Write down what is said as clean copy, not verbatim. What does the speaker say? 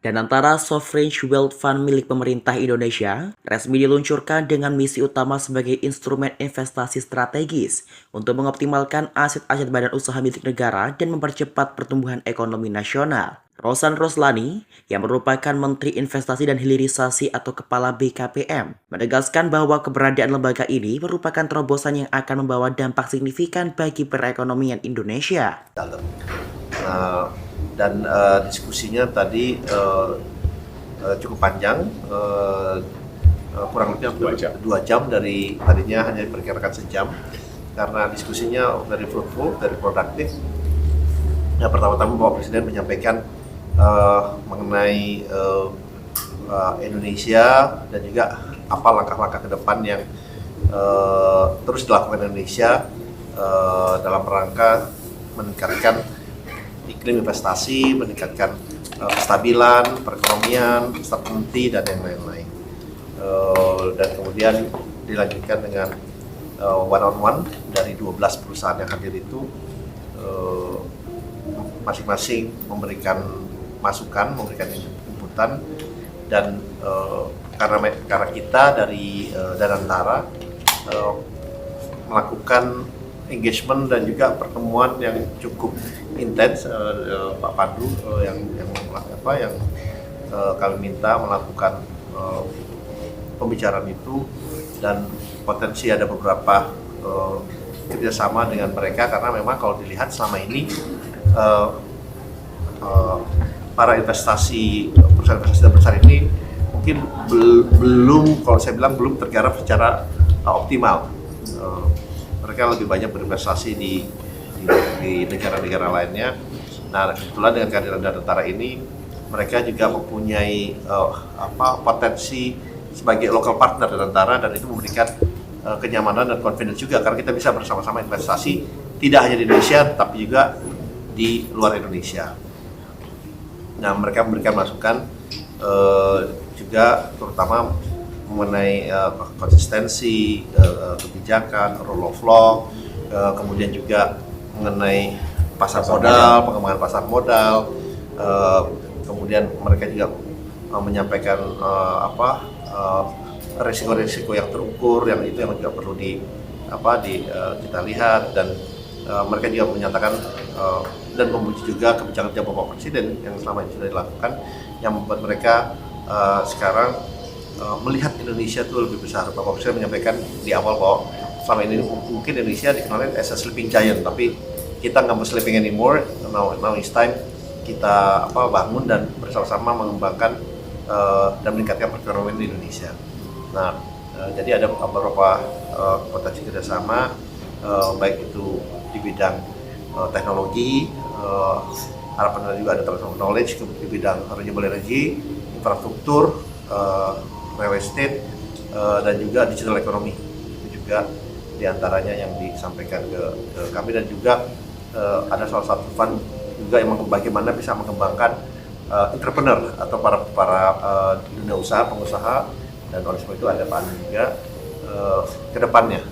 Danantara Sovereign Wealth Fund milik pemerintah Indonesia resmi diluncurkan dengan misi utama sebagai instrumen investasi strategis untuk mengoptimalkan aset-aset badan usaha milik negara dan mempercepat pertumbuhan ekonomi nasional. Rosan Roslani, yang merupakan Menteri Investasi dan Hilirisasi atau Kepala BKPM, menegaskan bahwa keberadaan lembaga ini merupakan terobosan yang akan membawa dampak signifikan bagi perekonomian Indonesia. Nah, dan diskusinya tadi cukup panjang, kurang lebih 2 jam dari tadinya hanya diperkirakan sejam, karena diskusinya very fruitful, very produktif. Yang pertama-tama Bapak Presiden menyampaikan mengenai Indonesia dan juga apa langkah-langkah ke depan yang terus dilakukan Indonesia dalam rangka meningkatkan iklim investasi, meningkatkan kestabilan, perekonomian, stability, dan yang lain-lain. Dan kemudian dilanjutkan dengan one-on-one dari 12 perusahaan yang hadir itu, masing-masing memberikan masukan, memberikan inputan, dan karena kita dari Danantara melakukan engagement dan juga pertemuan yang cukup intens, Pak Pandu yang kami minta melakukan pembicaraan itu, dan potensi ada beberapa kerjasama dengan mereka, karena memang kalau dilihat selama ini para perusahaan investasi besar ini mungkin belum, kalau saya bilang belum tergarap secara optimal. Mereka lebih banyak berinvestasi di negara-negara lainnya. Nah, kebetulan dengan kehadiran Danantara ini, mereka juga mempunyai potensi sebagai local partner Danantara, dan itu memberikan kenyamanan dan confidence juga, karena kita bisa bersama-sama investasi tidak hanya di Indonesia, tapi juga di luar Indonesia. Nah, mereka memberikan masukan juga terutama mengenai konsistensi kebijakan, rule of law, kemudian juga mengenai pasar modal, pengembangan pasar modal, kemudian mereka juga menyampaikan risiko-risiko yang terukur, yang itu yang juga perlu kita lihat, dan mereka juga menyatakan dan memuji juga kebijakan Bapak Presiden yang selama ini sudah dilakukan, yang membuat mereka sekarang melihat Indonesia itu lebih besar. Bapak Presiden menyampaikan di awal bahwa selama ini mungkin Indonesia dikenal as a sleeping giant, tapi kita nggak mau sleeping anymore. Now it's time kita bangun dan bersama-sama mengembangkan dan meningkatkan perekonomian di Indonesia. Nah, jadi ada beberapa potensi kerjasama, baik itu di bidang teknologi, harapan juga ada transfer knowledge di bidang renewable energy, infrastruktur, real estate, dan juga digital economy. Itu juga diantaranya yang disampaikan ke kami, dan juga ada salah satu fund juga yang bagaimana bisa mengembangkan entrepreneur atau para dunia usaha, pengusaha, dan oleh sebab itu ada Pak Andi juga ke depannya